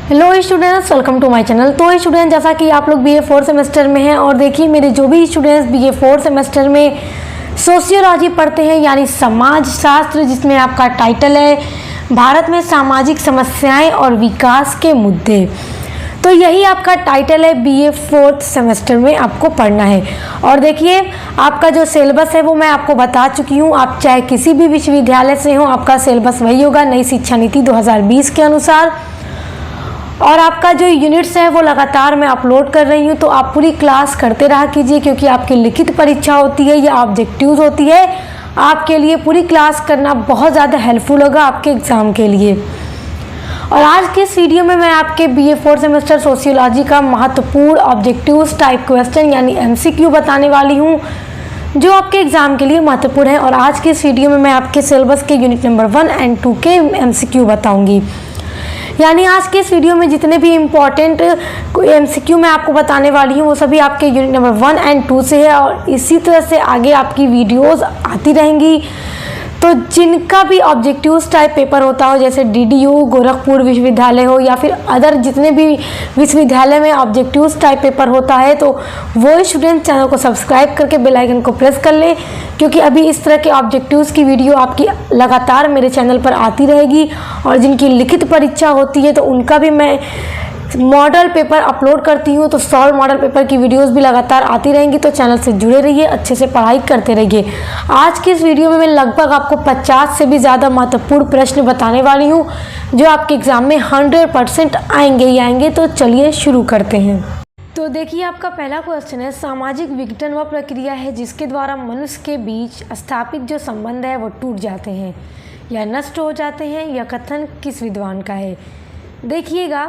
Hello students, welcome to my channel. तो student, जैसा कि आप लोग बीए 4 सेमेस्टर में हैं और देखिए मेरे जो भी स्टूडेंट्स बीए 4 सेमेस्टर में सोशियोलॉजी पढ़ते हैं यानी समाज शास्त्र, जिसमें आपका टाइटल है भारत में सामाजिक समस्याएं और विकास के मुद्दे, तो यही आपका टाइटल है बीए 4 सेमेस्टर में आपको पढ़ना है। और देखिए आपका जो सिलेबस है वो मैं आपको बता चुकी हूँ। आप चाहे किसी भी विश्वविद्यालय से हो, आपका सिलेबस वही होगा नई शिक्षा नीति 2020 के अनुसार। और आपका जो यूनिट्स है वो लगातार मैं अपलोड कर रही हूँ, तो आप पूरी क्लास करते रहा कीजिए, क्योंकि आपकी लिखित परीक्षा होती है या ऑब्जेक्टिव्स होती है, आपके लिए पूरी क्लास करना बहुत ज़्यादा हेल्पफुल होगा आपके एग्ज़ाम के लिए। और आज के इस वीडियो में मैं आपके बीए 4 सेमेस्टर सोशियोलॉजी का महत्वपूर्ण ऑब्जेक्टिव्स टाइप क्वेश्चन यानी एमसीक्यू बताने वाली हूँ, जो आपके एग्ज़ाम के लिए महत्वपूर्ण है। और आज के इस वीडियो में मैं आपके सिलेबस के यूनिट नंबर 1 और 2 के एमसीक्यू बताऊँगी। यानी आज के इस वीडियो में जितने भी इम्पॉर्टेंट एमसीक्यू मैं आपको बताने वाली हूँ वो सभी आपके यूनिट नंबर 1 और 2 से है, और इसी तरह से आगे आपकी वीडियोस आती रहेंगी। तो जिनका भी ऑब्जेक्टिव्स टाइप पेपर होता हो, जैसे डीडीयू गोरखपुर विश्वविद्यालय हो या फिर अदर जितने भी विश्वविद्यालय में ऑब्जेक्टिव्स टाइप पेपर होता है, तो वो स्टूडेंट चैनल को सब्सक्राइब करके बेल आइकन को प्रेस कर ले, क्योंकि अभी इस तरह के ऑब्जेक्टिव्स की वीडियो आपकी लगातार मेरे चैनल पर आती रहेगी। और जिनकी लिखित परीक्षा होती है तो उनका भी मैं मॉडल पेपर अपलोड करती हूँ, तो सॉल्व मॉडल पेपर की वीडियोस भी लगातार आती रहेंगी। तो चैनल से जुड़े रहिए, अच्छे से पढ़ाई करते रहिए। आज की इस वीडियो में मैं लगभग आपको 50 से भी ज़्यादा महत्वपूर्ण प्रश्न बताने वाली हूँ, जो आपके एग्ज़ाम में 100% आएंगे ही आएंगे। तो चलिए शुरू करते हैं। तो देखिए आपका पहला क्वेश्चन है, सामाजिक विघटन वह प्रक्रिया है जिसके द्वारा मनुष्य के बीच स्थापित जो संबंध है वो टूट जाते हैं या नष्ट हो जाते हैं। यह कथन किस विद्वान का है? देखिएगा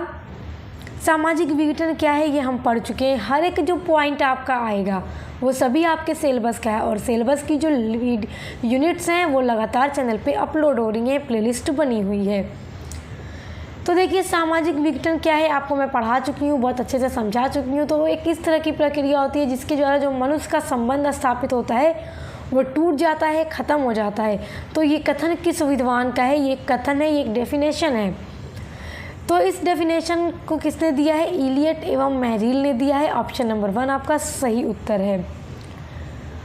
सामाजिक विघटन क्या है ये हम पढ़ चुके हैं। हर एक जो पॉइंट आपका आएगा वो सभी आपके सिलेबस का है, और सिलेबस की जो यूनिट्स हैं वो लगातार चैनल पे अपलोड हो रही हैं, प्लेलिस्ट बनी हुई है। तो देखिए सामाजिक विघटन क्या है आपको मैं पढ़ा चुकी हूँ, बहुत अच्छे से समझा चुकी हूँ। तो एक इस तरह की प्रक्रिया होती है जिसके द्वारा जो मनुष्य का संबंध स्थापित होता है वो टूट जाता है, ख़त्म हो जाता है। तो ये कथन किस विद्वान का है? ये कथन है, ये एक डेफिनेशन है। तो इस डेफिनेशन को किसने दिया है? इलियट एवं मैरिल ने दिया है। ऑप्शन नंबर 1 आपका सही उत्तर है।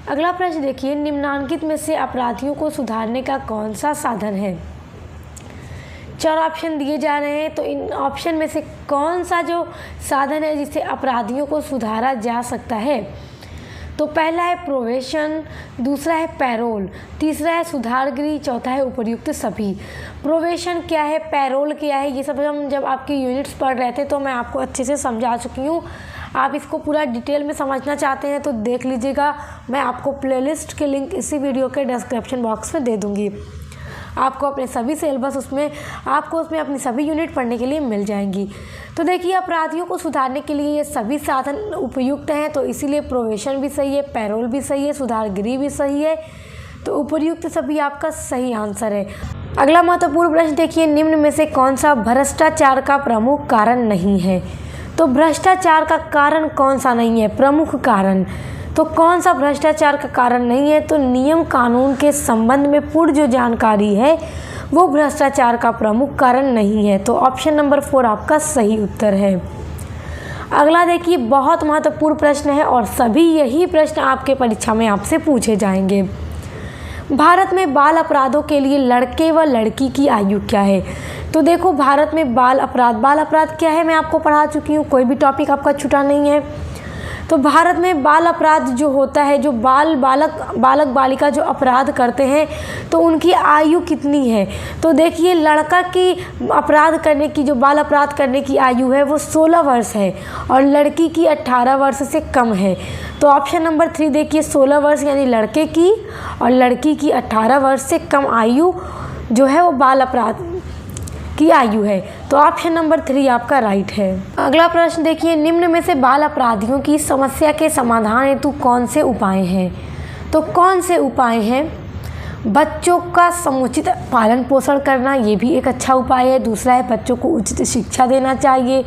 अगला प्रश्न देखिए, निम्नलिखित में से अपराधियों को सुधारने का कौन सा साधन है? 4 ऑप्शन दिए जा रहे हैं, तो इन ऑप्शन में से कौन सा जो साधन है जिससे अपराधियों को सुधारा जा सकता है? तो पहला है प्रोबेशन, दूसरा है पैरोल, तीसरा है सुधारगृह, चौथा है उपर्युक्त सभी। प्रोबेशन क्या है, पैरोल क्या है, ये सब हम जब आपकी यूनिट्स पढ़ रहे थे तो मैं आपको अच्छे से समझा चुकी हूँ। आप इसको पूरा डिटेल में समझना चाहते हैं तो देख लीजिएगा, मैं आपको प्लेलिस्ट के लिंक इसी वीडियो के डिस्क्रिप्शन बॉक्स में दे दूँगी। आपको अपने सभी सिलेबस उसमें अपनी सभी यूनिट पढ़ने के लिए मिल जाएंगी। तो देखिए अपराधियों को सुधारने के लिए ये सभी साधन उपयुक्त हैं, तो इसीलिए प्रोबेशन भी सही है, पैरोल भी सही है, सुधारगृह भी सही है, तो उपयुक्त सभी आपका सही आंसर है। अगला महत्वपूर्ण प्रश्न देखिए, निम्न में से कौन सा भ्रष्टाचार का प्रमुख कारण नहीं है? तो भ्रष्टाचार का कारण कौन सा नहीं है? प्रमुख कारण तो कौन सा भ्रष्टाचार का कारण नहीं है? तो नियम कानून के संबंध में पूर्ण जो जानकारी है वो भ्रष्टाचार का प्रमुख कारण नहीं है। तो ऑप्शन नंबर 4 आपका सही उत्तर है। अगला देखिए बहुत महत्वपूर्ण प्रश्न है, और सभी यही प्रश्न आपके परीक्षा में आपसे पूछे जाएंगे। भारत में बाल अपराधों के लिए लड़के व लड़की की आयु क्या है? तो देखो भारत में बाल अपराध क्या है मैं आपको पढ़ा चुकी हूँ, कोई भी टॉपिक आपका छूटा नहीं है। तो भारत में बाल अपराध जो होता है, जो बालक बालिका जो अपराध करते हैं तो उनकी आयु कितनी है? तो देखिए लड़का की बाल अपराध करने की आयु है वो 16 वर्ष है, और लड़की की 18 वर्ष से कम है। तो ऑप्शन नंबर 3 देखिए 16 वर्ष यानी लड़के की, और लड़की की 18 वर्ष से कम आयु जो है वो बाल अपराध की आयु है। तो ऑप्शन नंबर 3 आपका राइट है। अगला प्रश्न देखिए, निम्न में से बाल अपराधियों की समस्या के समाधान हेतु कौन से उपाय हैं? तो कौन से उपाय हैं? बच्चों का समुचित पालन पोषण करना, ये भी एक अच्छा उपाय है। दूसरा है बच्चों को उचित शिक्षा देना चाहिए।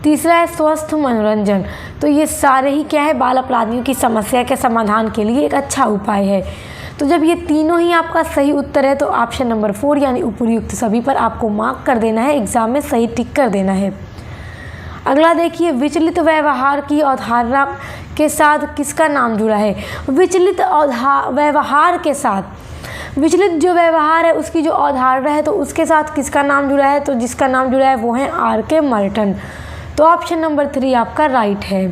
तीसरा है स्वस्थ मनोरंजन। तो ये सारे ही क्या है, बाल अपराधियों की समस्या के समाधान के लिए एक अच्छा उपाय है। तो जब ये तीनों ही आपका सही उत्तर है तो ऑप्शन नंबर 4 यानी उपयुक्त सभी पर आपको मार्क कर देना है, एग्जाम में सही टिक कर देना है। अगला देखिए, विचलित व्यवहार की अवधारणा के साथ किसका नाम जुड़ा है? विचलित व्यवहार के साथ, विचलित जो व्यवहार है उसकी जो अवधारणा है तो उसके साथ किसका नाम जुड़ा है? तो जिसका नाम जुड़ा है वो है आर.के. मर्टन। तो ऑप्शन नंबर 3 आपका राइट है।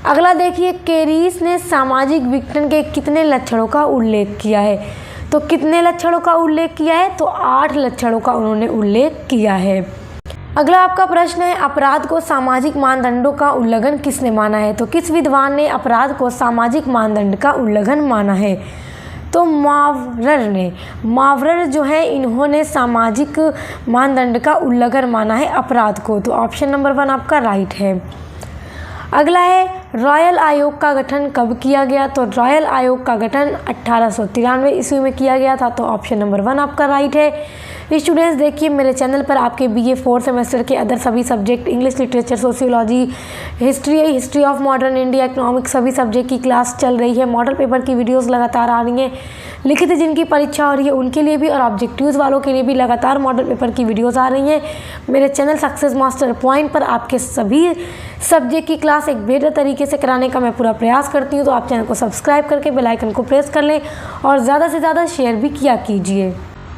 अगला देखिए, कैरीज ने सामाजिक विघटन के कितने लक्षणों का उल्लेख किया है? तो कितने लक्षणों का उल्लेख किया है? तो 8 लक्षणों का उन्होंने उल्लेख किया है। अगला आपका प्रश्न है, अपराध को सामाजिक मानदंडों का उल्लंघन किसने माना है? तो किस विद्वान ने अपराध को सामाजिक मानदंड का उल्लंघन माना है? तो मावरर ने। मावरर जो है इन्होंने सामाजिक मानदंड का उल्लंघन माना है अपराध को। तो ऑप्शन नंबर 1 आपका राइट है। अगला है, रॉयल आयोग का गठन कब किया गया? तो रॉयल आयोग का गठन 1893 ईस्वी में किया गया था। तो ऑप्शन नंबर 1 आपका राइट है। स्टूडेंट्स देखिए, मेरे चैनल पर आपके BA 4 सेमेस्टर के अदर सभी subject, English literature, sociology, history of modern India, economics, सभी सब्जेक्ट की क्लास चल रही है। मॉडल पेपर की वीडियोस लगातार आ रही हैं। लिखित जिनकी परीक्षा हो रही है उनके लिए भी और ऑब्जेक्टिव्स वालों के लिए भी लगातार मॉडल पेपर की वीडियोस आ रही हैं। मेरे चैनल सक्सेस मास्टर पॉइंट पर आपके सभी सब्जेक्ट की क्लास एक बेहतर तरीके से कराने का मैं पूरा प्रयास करती हूँ। तो आप चैनल को सब्सक्राइब करके बेल आइकन को प्रेस कर लें और ज़्यादा से ज़्यादा शेयर भी किया कीजिए।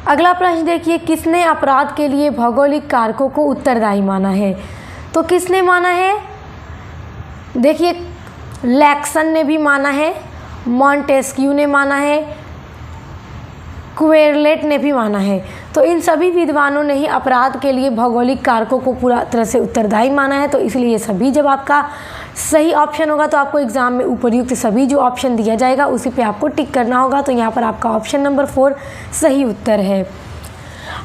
अगला प्रश्न देखिए, किसने अपराध के लिए भौगोलिक कारकों को उत्तरदायी माना है? तो किसने माना है? देखिए, लैक्सन ने भी माना है, मॉन्टेस्क्यू ने माना है, क्वेरलेट ने भी माना है। तो इन सभी विद्वानों ने ही अपराध के लिए भौगोलिक कारकों को पूरा तरह से उत्तरदायी माना है। तो इसलिए सभी जब आपका सही ऑप्शन होगा तो आपको एग्जाम में उपयुक्त सभी जो ऑप्शन दिया जाएगा उसी पे आपको टिक करना होगा। तो यहाँ पर आपका ऑप्शन नंबर 4 सही उत्तर है।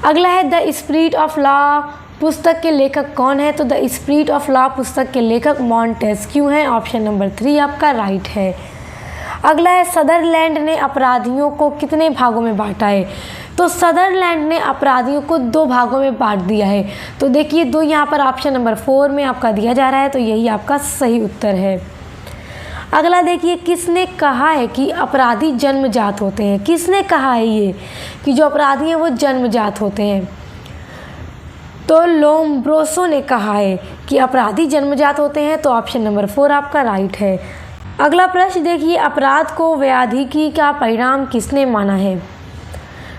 अगला है, द स्पिरिट ऑफ लॉ पुस्तक के लेखक कौन है? तो द स्पिरिट ऑफ लॉ पुस्तक के लेखक मॉन्टेस्क्यू हैं। ऑप्शन नंबर 3 आपका राइट है। अगला है, सदरलैंड ने अपराधियों को कितने भागों में बांटा है? तो सदरलैंड ने अपराधियों को 2 भागों में बांट दिया है। तो देखिए 2 यहाँ पर ऑप्शन नंबर 4 में आपका दिया जा रहा है। तो यही आपका सही उत्तर है। अगला देखिए, किसने कहा है कि अपराधी जन्मजात होते हैं? किसने कहा है ये कि जो अपराधी हैं वो जन्मजात होते हैं? तो लोम्ब्रोसो ने कहा है कि अपराधी जन्मजात होते हैं। तो ऑप्शन नंबर 4 आपका राइट है। अगला प्रश्न देखिए, अपराध को व्याधिकी का परिणाम किसने माना है?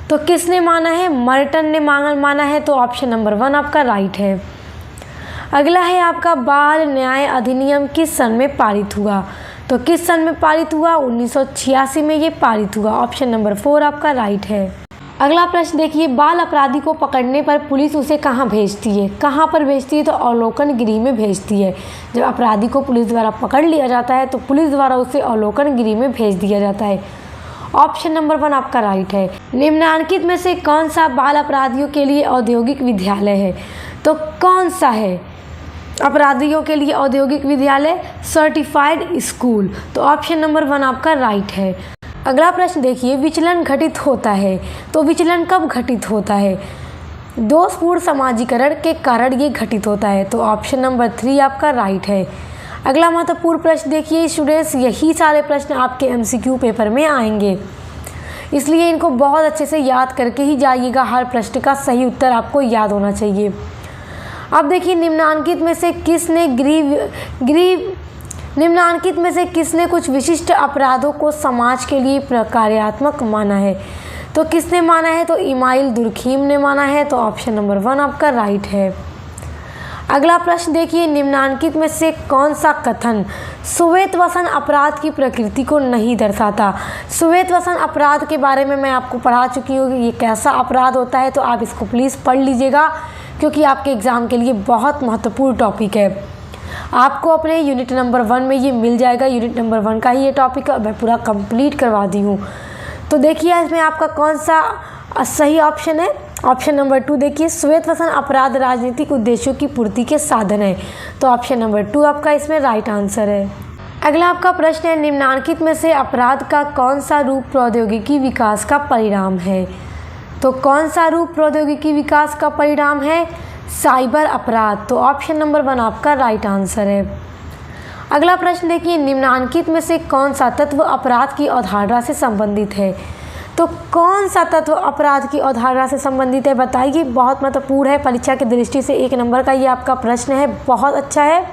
तो किसने माना है? मर्टन ने माना है। तो ऑप्शन नंबर 1 आपका राइट है। अगला है आपका, बाल न्याय अधिनियम किस सन में पारित हुआ? तो किस सन में पारित हुआ? 1986 में ये पारित हुआ। ऑप्शन नंबर 4 आपका राइट है। अगला प्रश्न देखिए, बाल अपराधी को पकड़ने पर पुलिस उसे कहाँ भेजती है? कहाँ पर भेजती है? तो अवलोकन गृह में भेजती है। जब अपराधी को पुलिस द्वारा पकड़ लिया जाता है तो पुलिस द्वारा उसे अवलोकन गृह में भेज दिया जाता है। ऑप्शन नंबर 1 आपका राइट है। निम्नलिखित में से कौन सा बाल अपराधियों के लिए औद्योगिक विद्यालय है? तो कौन सा है अपराधियों के लिए औद्योगिक विद्यालय? Certified school. तो ऑप्शन नंबर 1 आपका राइट है। अगला प्रश्न देखिए, विचलन घटित होता है तो विचलन कब घटित होता है? दोषपूर्ण समाजीकरण के कारण ये घटित होता है। तो ऑप्शन नंबर 3 आपका राइट है। अगला महत्वपूर्ण प्रश्न देखिए स्टूडेंट्स, यही सारे प्रश्न आपके MCQ पेपर में आएंगे, इसलिए इनको बहुत अच्छे से याद करके ही जाइएगा। हर प्रश्न का सही उत्तर आपको याद होना चाहिए। अब देखिए, निम्नलिखित में से किसने कुछ विशिष्ट अपराधों को समाज के लिए प्रकार्यात्मक माना है? तो किसने माना है? तो इमाइल दुर्खीम ने माना है। तो ऑप्शन नंबर 1 आपका राइट है। अगला प्रश्न देखिए, निम्नलिखित में से कौन सा कथन श्वेतवसन अपराध की प्रकृति को नहीं दर्शाता? श्वेतवसन अपराध के बारे में मैं आपको पढ़ा चुकी हूँ कि ये कैसा अपराध होता है। तो आप इसको प्लीज़ पढ़ लीजिएगा क्योंकि आपके एग्ज़ाम के लिए बहुत महत्वपूर्ण टॉपिक है। आपको अपने यूनिट नंबर 1 में ये मिल जाएगा। यूनिट नंबर 1 का ही ये टॉपिक मैं पूरा कंप्लीट करवा दी हूँ। तो देखिए इसमें आपका कौन सा सही ऑप्शन है? ऑप्शन नंबर 2 देखिए, श्वेतवसन अपराध राजनीतिक उद्देश्यों की पूर्ति के साधन है। तो ऑप्शन नंबर 2 आपका इसमें राइट आंसर है। अगला आपका प्रश्न है, निम्नलिखित में से अपराध का कौन सा रूप प्रौद्योगिकी विकास का परिणाम है? तो कौन सा रूप प्रौद्योगिकी विकास का परिणाम है? साइबर अपराध। तो ऑप्शन नंबर 1 आपका राइट आंसर है। अगला प्रश्न देखिए, निम्नलिखित में से कौन सा तत्व अपराध की अवधारणा से संबंधित है? तो कौन सा तत्व अपराध की अवधारणा से संबंधित है बताइए। बहुत महत्वपूर्ण है, परीक्षा की दृष्टि से 1 नंबर का ये आपका प्रश्न है, बहुत अच्छा है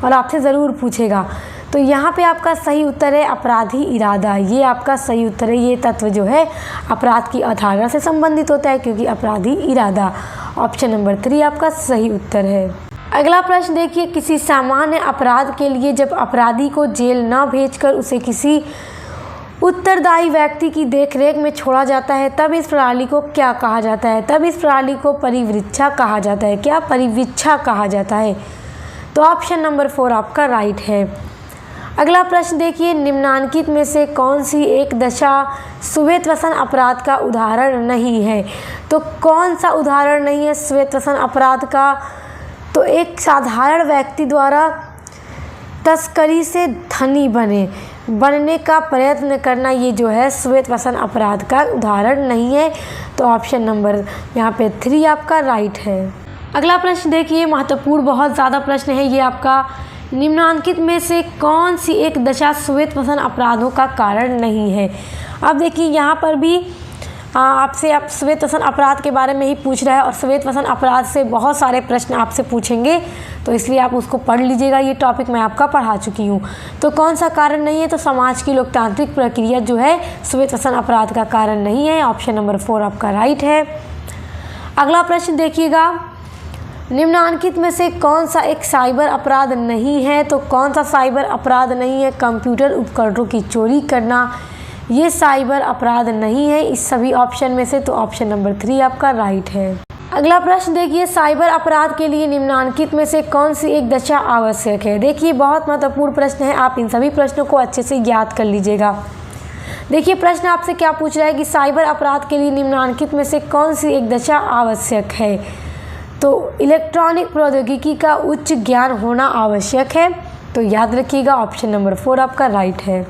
और आपसे ज़रूर पूछेगा। तो यहाँ पे आपका सही उत्तर है अपराधी इरादा। ये आपका सही उत्तर है। ये तत्व जो है अपराध की अवधारणा से संबंधित होता है, क्योंकि अपराधी इरादा। ऑप्शन नंबर 3 आपका सही उत्तर है। अगला प्रश्न देखिए, किसी सामान्य अपराध के लिए जब अपराधी को जेल न भेजकर उसे किसी उत्तरदायी व्यक्ति की देखरेख में छोड़ा जाता है, तब इस प्रणाली को क्या कहा जाता है? तब इस प्रणाली को परिवीक्षा कहा जाता है। क्या? परिवीक्षा कहा जाता है। तो ऑप्शन नंबर 4 आपका राइट है। अगला प्रश्न देखिए, निम्नांकित में से कौन सी एक दशा सुवेत्वसन अपराध का उदाहरण नहीं है? तो कौन सा उदाहरण नहीं है सुवेत्वसन अपराध का? तो एक साधारण व्यक्ति द्वारा तस्करी से धनी बनने का प्रयत्न करना, ये जो है सुवेत्वसन अपराध का उदाहरण नहीं है। तो ऑप्शन नंबर यहाँ पे 3 आपका राइट है। अगला प्रश्न देखिए, महत्वपूर्ण बहुत ज़्यादा प्रश्न है ये आपका। निम्नांकित में से कौन सी एक दशा सुवेत्वसन अपराधों का कारण नहीं है? अब देखिए यहाँ पर भी आपसे आप सुवेत्वसन अपराध के बारे में ही पूछ रहा है और सुवेत्वसन अपराध से बहुत सारे प्रश्न आपसे पूछेंगे, तो इसलिए आप उसको पढ़ लीजिएगा। ये टॉपिक मैं आपका पढ़ा चुकी हूँ। तो कौन सा कारण नहीं है? तो समाज की लोकतांत्रिक प्रक्रिया जो है सुवेत्वसन अपराध का कारण नहीं है। ऑप्शन नंबर 4 आपका राइट है। अगला प्रश्न देखिएगा, निम्नांकित में से कौन सा एक साइबर अपराध नहीं है? तो कौन सा साइबर अपराध नहीं है? कंप्यूटर उपकरणों की चोरी करना, ये साइबर अपराध नहीं है इस सभी ऑप्शन में से। तो ऑप्शन नंबर 3 आपका राइट है। अगला प्रश्न देखिए, साइबर अपराध के लिए निम्नांकित में से कौन सी एक दशा आवश्यक है? देखिए बहुत महत्वपूर्ण प्रश्न है, आप इन सभी प्रश्नों को अच्छे से याद कर लीजिएगा। देखिए प्रश्न आपसे क्या पूछ रहा है कि साइबर अपराध के लिए निम्नांकित में से कौन सी एक दशा आवश्यक है? तो इलेक्ट्रॉनिक प्रौद्योगिकी का उच्च ज्ञान होना आवश्यक है। तो याद रखिएगा ऑप्शन नंबर 4 आपका राइट है।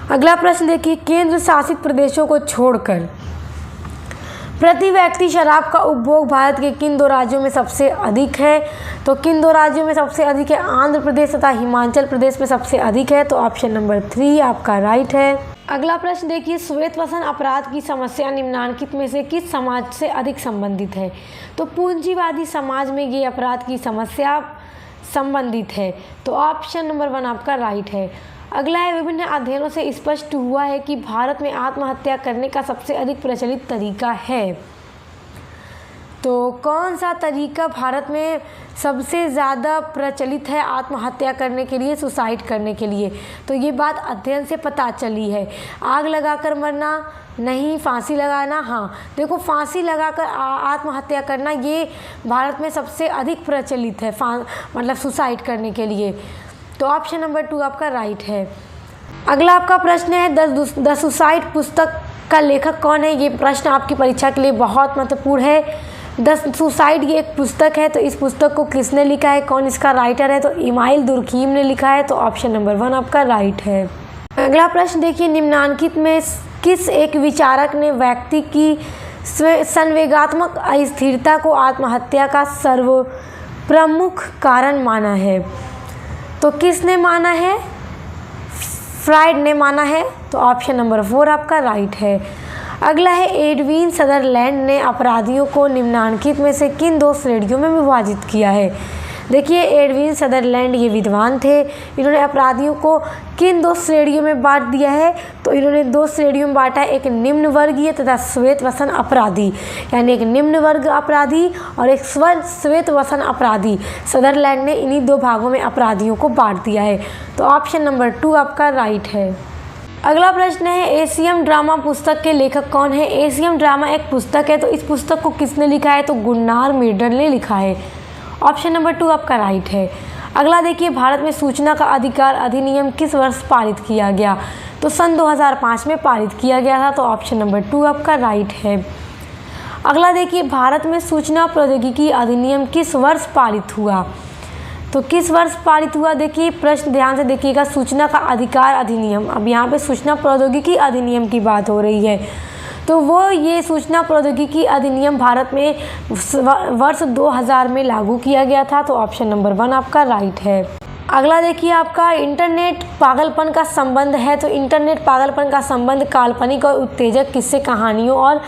अगला प्रश्न देखिए, केंद्र शासित प्रदेशों को छोड़कर प्रति व्यक्ति शराब का उपभोग भारत के किन 2 राज्यों में सबसे अधिक है? तो किन 2 राज्यों में सबसे अधिक है? आंध्र प्रदेश तथा हिमाचल प्रदेश में सबसे अधिक है। तो ऑप्शन नंबर 3 आपका राइट है। अगला प्रश्न देखिए, सुवेत्वसन अपराध की समस्या निम्नांकित में से किस समाज से अधिक संबंधित है? तो पूंजीवादी समाज में ये अपराध की समस्या संबंधित है। तो ऑप्शन नंबर 1 आपका राइट है। अगला है, विभिन्न अध्ययनों से स्पष्ट हुआ है कि भारत में आत्महत्या करने का सबसे अधिक प्रचलित तरीका है। तो कौन सा तरीका भारत में सबसे ज़्यादा प्रचलित है आत्महत्या करने के लिए, सुसाइड करने के लिए? तो ये बात अध्ययन से पता चली है। आग लगाकर मरना नहीं, फांसी लगाना हाँ। देखो फांसी लगाकर आत्महत्या करना ये भारत में सबसे अधिक प्रचलित है, मतलब सुसाइड करने के लिए। तो ऑप्शन नंबर 2 आपका राइट है। अगला आपका प्रश्न है, द सुसाइड पुस्तक का लेखक कौन है? ये प्रश्न आपकी परीक्षा के लिए बहुत महत्वपूर्ण है। द सुसाइड ये एक पुस्तक है, तो इस पुस्तक को किसने लिखा है, कौन इसका राइटर है? तो इमाइल दुर्खीम ने लिखा है। तो ऑप्शन नंबर 1 आपका राइट है। अगला प्रश्न देखिए, निम्नांकित में किस एक विचारक ने व्यक्ति की संवेगात्मक अस्थिरता को आत्महत्या का सर्वप्रमुख कारण माना है? तो किसने माना है? फ्राइड ने माना है। तो ऑप्शन नंबर 4 आपका राइट है। अगला है, एडविन सदरलैंड ने अपराधियों को निम्नांकित में से किन 2 श्रेणियों में विभाजित किया है? देखिए एडविन सदरलैंड ये विद्वान थे, इन्होंने अपराधियों को किन 2 श्रेणियों में बांट दिया है? तो इन्होंने 2 श्रेणियों में बांटा है, एक निम्न वर्गीय तथा श्वेतवसन अपराधी, यानी एक निम्न वर्ग अपराधी और एक श्वेतवसन अपराधी। सदरलैंड ने इन्हीं 2 भागों में अपराधियों को बांट दिया है। तो ऑप्शन नंबर 2 आपका राइट है। अगला प्रश्न है, एशियन ड्रामा पुस्तक के लेखक कौन है? एशियन ड्रामा एक पुस्तक है, तो इस पुस्तक को किसने लिखा है? तो गुन्नार मिर्डल ने लिखा है। ऑप्शन नंबर 2 आपका राइट है। अगला देखिए, भारत में सूचना का अधिकार अधिनियम किस वर्ष पारित किया गया? तो सन 2005 में पारित किया गया था। तो ऑप्शन नंबर 2 आपका राइट है। अगला देखिए, भारत में सूचना प्रौद्योगिकी अधिनियम किस वर्ष पारित हुआ? तो किस वर्ष पारित हुआ? देखिए प्रश्न ध्यान से देखिएगा, सूचना का अधिकार अधिनियम, अब यहाँ पे सूचना प्रौद्योगिकी अधिनियम की बात हो रही है, तो वो ये सूचना प्रौद्योगिकी अधिनियम भारत में वर्ष 2000 में लागू किया गया था। तो ऑप्शन नंबर 1 आपका राइट है। अगला देखिए आपका इंटरनेट पागलपन का संबंध है। तो इंटरनेट पागलपन का संबंध काल्पनिक और उत्तेजक किस्से, कहानियों और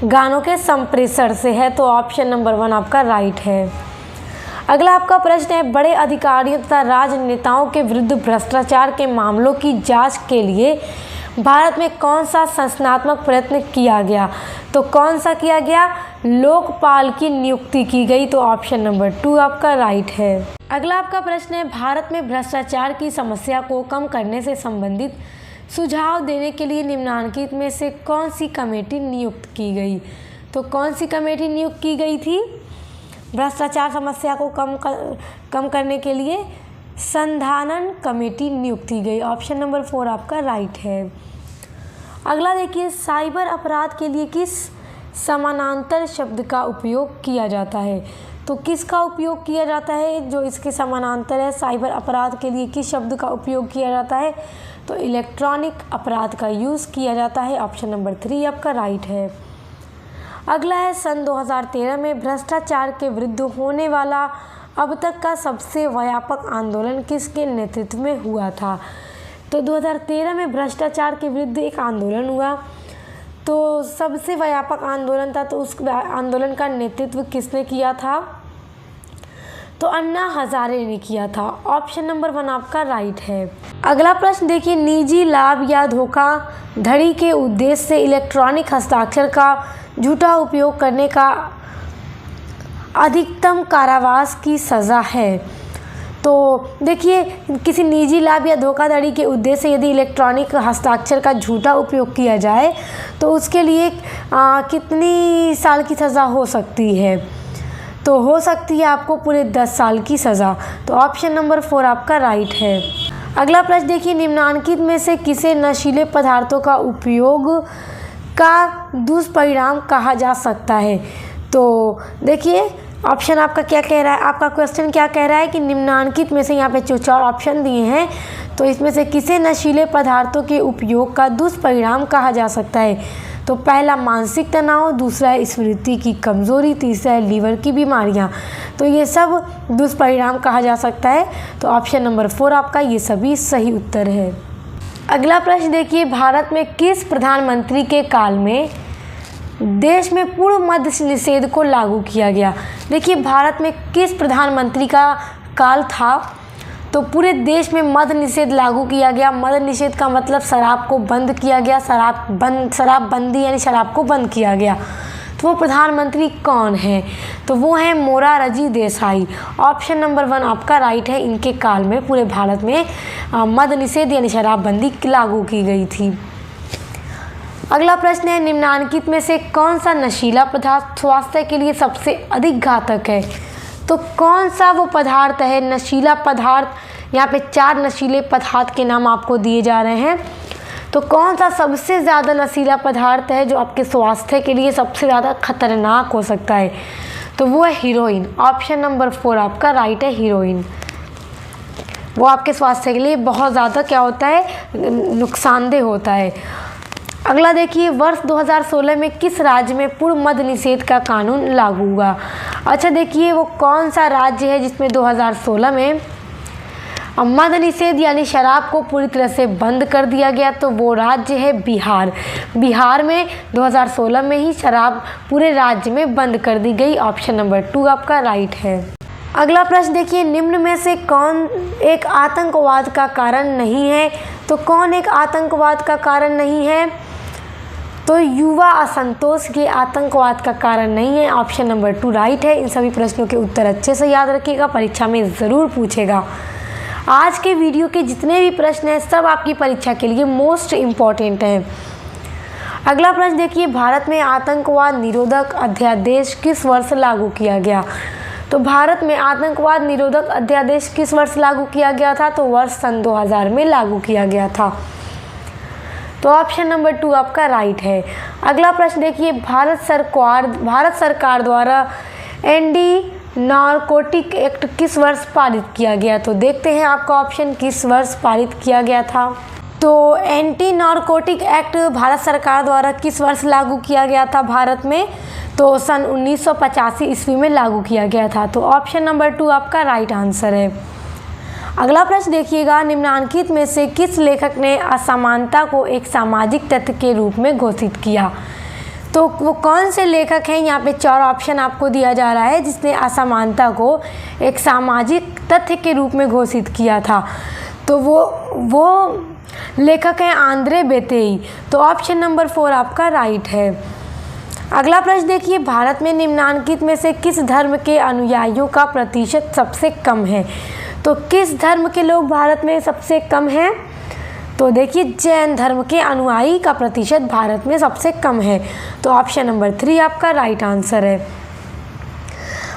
गानों के संप्रेषण से है। तो ऑप्शन नंबर 1 आपका राइट है। अगला आपका प्रश्न है, बड़े अधिकारियों तथा राजनेताओं के विरुद्ध भ्रष्टाचार के मामलों की जांच के लिए भारत में कौन सा संस्थात्मक प्रयत्न किया गया? तो कौन सा किया गया? लोकपाल की नियुक्ति की गई। तो ऑप्शन नंबर 2 आपका राइट है। अगला आपका प्रश्न है, भारत में भ्रष्टाचार की समस्या को कम करने से संबंधित सुझाव देने के लिए निम्नलिखित में से कौन सी कमेटी नियुक्त की गई? तो कौन सी कमेटी नियुक्त की गई थी भ्रष्टाचार समस्या को कम करने के लिए? संधानन कमेटी नियुक्त की गई। ऑप्शन नंबर 4 आपका राइट है। अगला देखिए, साइबर अपराध के लिए किस समानांतर शब्द का उपयोग किया जाता है? तो किसका उपयोग किया जाता है जो इसके समानांतर है? साइबर अपराध के लिए किस शब्द का उपयोग किया जाता है? तो इलेक्ट्रॉनिक अपराध का यूज़ किया जाता है। ऑप्शन नंबर 3 आपका राइट है। अगला है, सन 2013 में भ्रष्टाचार के विरुद्ध होने वाला अब तक का सबसे व्यापक आंदोलन किसके नेतृत्व में हुआ था? तो 2013 में भ्रष्टाचार के विरुद्ध एक आंदोलन हुआ, तो सबसे व्यापक आंदोलन था। तो उस आंदोलन का नेतृत्व किसने किया था? तो अन्ना हजारे ने किया था। ऑप्शन नंबर 1 आपका राइट है। अगला प्रश्न देखिए, निजी लाभ या धोखाधड़ी के उद्देश्य से इलेक्ट्रॉनिक हस्ताक्षर का झूठा उपयोग करने का अधिकतम कारावास की सज़ा है। तो देखिए, किसी निजी लाभ या धोखाधड़ी के उद्देश्य से यदि इलेक्ट्रॉनिक हस्ताक्षर का झूठा उपयोग किया जाए तो उसके लिए कितनी साल की सज़ा हो सकती है? तो हो सकती है आपको पूरे 10 साल की सज़ा। तो ऑप्शन नंबर 4 आपका राइट है। अगला प्रश्न देखिए, निम्नलिखित में से किसे नशीले पदार्थों का उपयोग का दुष्परिणाम कहा जा सकता है? तो देखिए, ऑप्शन आपका क्या कह रहा है? आपका क्वेश्चन क्या कह रहा है कि निम्नलिखित में से यहाँ पे 4 ऑप्शन दिए हैं, तो इसमें से किसे नशीले पदार्थों के उपयोग का दुष्परिणाम कहा जा सकता है? तो पहला मानसिक तनाव, दूसरा है स्मृति की कमज़ोरी, तीसरा है लीवर की बीमारियाँ। तो ये सब दुष्परिणाम कहा जा सकता है। तो ऑप्शन नंबर 4 आपका ये सभी सही उत्तर है। अगला प्रश्न देखिए, भारत में किस प्रधानमंत्री के काल में देश में पूर्ण मद्य निषेध को लागू किया गया? देखिए, भारत में किस प्रधानमंत्री का काल था? तो पूरे देश में मद्य निषेध लागू किया गया। मद्य निषेध का मतलब शराब को बंद किया गया, शराबबंदी यानी शराब को बंद किया गया। तो वो प्रधानमंत्री कौन है? तो वो है मोरारजी देसाई। ऑप्शन नंबर 1 आपका राइट है। इनके काल में पूरे भारत में मद्य निषेध यानी शराबबंदी लागू की गई थी। अगला प्रश्न है, निम्नलिखित में से कौन सा नशीला पदार्थ स्वास्थ्य के लिए सबसे अधिक घातक है? तो कौन सा वो पदार्थ है नशीला पदार्थ? यहाँ पे 4 नशीले पदार्थ के नाम आपको दिए जा रहे हैं। तो कौन सा सबसे ज़्यादा नशीला पदार्थ है जो आपके स्वास्थ्य के लिए सबसे ज़्यादा खतरनाक हो सकता है? तो वो है हीरोइन। ऑप्शन नंबर 4 आपका राइट है, हीरोइन। वो आपके स्वास्थ्य के लिए बहुत ज़्यादा क्या होता है, नुकसानदेह होता है। अगला देखिए, वर्ष 2016 में किस राज्य में पूर्ण मद्य निषेध का कानून लागू हुआ? अच्छा देखिए, वो कौन सा राज्य है जिसमें 2016 में मद्य निषेध यानी शराब को पूरी तरह से बंद कर दिया गया? तो वो राज्य है बिहार। बिहार में 2016 में ही शराब पूरे राज्य में बंद कर दी गई। ऑप्शन नंबर 2 आपका राइट है। अगला प्रश्न देखिए, निम्न में से कौन एक आतंकवाद का कारण नहीं है? तो कौन एक आतंकवाद का कारण नहीं है? तो युवा असंतोष के आतंकवाद का कारण नहीं है। ऑप्शन नंबर 2 राइट है। इन सभी प्रश्नों के उत्तर अच्छे से याद रखिएगा, परीक्षा में ज़रूर पूछेगा। आज के वीडियो के जितने भी प्रश्न हैं सब आपकी परीक्षा के लिए मोस्ट इम्पॉर्टेंट हैं। अगला प्रश्न देखिए, भारत में आतंकवाद निरोधक अध्यादेश किस वर्ष लागू किया गया? तो भारत में आतंकवाद निरोधक अध्यादेश किस वर्ष लागू किया गया था? तो वर्ष सन 2000 में लागू किया गया था। तो ऑप्शन नंबर 2 आपका राइट है। अगला प्रश्न देखिए, भारत सरकार द्वारा एंटी नारकोटिक एक्ट किस वर्ष पारित किया गया? तो देखते हैं आपका ऑप्शन किस वर्ष पारित किया गया था। तो एंटी नारकोटिक एक्ट भारत सरकार द्वारा किस वर्ष लागू किया गया था भारत में? तो सन 1985 ईस्वी में लागू किया गया था। तो ऑप्शन नंबर 2 आपका राइट आंसर है। अगला प्रश्न देखिएगा, निम्नलिखित में से किस लेखक ने असमानता को एक सामाजिक तथ्य के रूप में घोषित किया? तो वो कौन से लेखक हैं? यहाँ पे 4 ऑप्शन आपको दिया जा रहा है जिसने असमानता को एक सामाजिक तथ्य के रूप में घोषित किया था। तो वो लेखक हैं आंद्रे बेतेई। तो ऑप्शन नंबर 4 आपका राइट है। अगला प्रश्न देखिए, भारत में निम्नलिखित में से किस धर्म के अनुयायियों का प्रतिशत सबसे कम है? तो किस धर्म के लोग भारत में सबसे कम हैं? तो देखिए, जैन धर्म के अनुयायी का प्रतिशत भारत में सबसे कम है। तो ऑप्शन नंबर 3 आपका राइट आंसर है।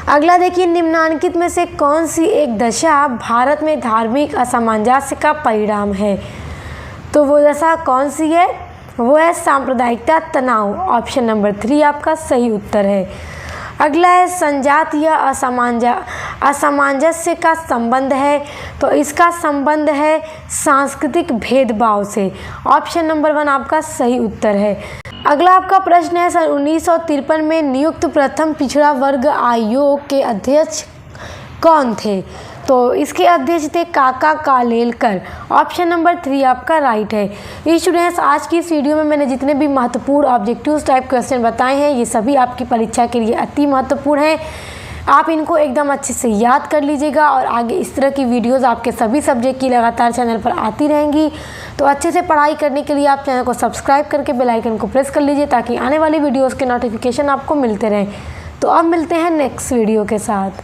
अगला देखिए, निम्नलिखित में से कौन सी एक दशा भारत में धार्मिक असमंजस का परिणाम है? तो वो दशा कौन सी है? वो है सांप्रदायिकता तनाव। ऑप्शन नंबर 3 आपका सही उत्तर है। अगला है, संजातीय असामंजस्य का संबंध है। तो इसका संबंध है सांस्कृतिक भेदभाव से। ऑप्शन नंबर 1 आपका सही उत्तर है। अगला आपका प्रश्न है, सन 1953 में नियुक्त प्रथम पिछड़ा वर्ग आयोग के अध्यक्ष कौन थे? तो इसके अध्यक्ष थे काका कालेलकर। ऑप्शन नंबर 3 आपका राइट है। स्टूडेंट्स, आज की इस वीडियो में मैंने जितने भी महत्वपूर्ण ऑब्जेक्टिव्स टाइप क्वेश्चन बताए हैं ये सभी आपकी परीक्षा के लिए अति महत्वपूर्ण हैं। आप इनको एकदम अच्छे से याद कर लीजिएगा और आगे इस तरह की वीडियोस आपके सभी सब्जेक्ट की लगातार चैनल पर आती रहेंगी। तो अच्छे से पढ़ाई करने के लिए आप चैनल को सब्सक्राइब करके बेल आइकन को प्रेस कर लीजिए ताकि आने वाली वीडियोज़ के नोटिफिकेशन आपको मिलते रहें। तो अब मिलते हैं नेक्स्ट वीडियो के साथ।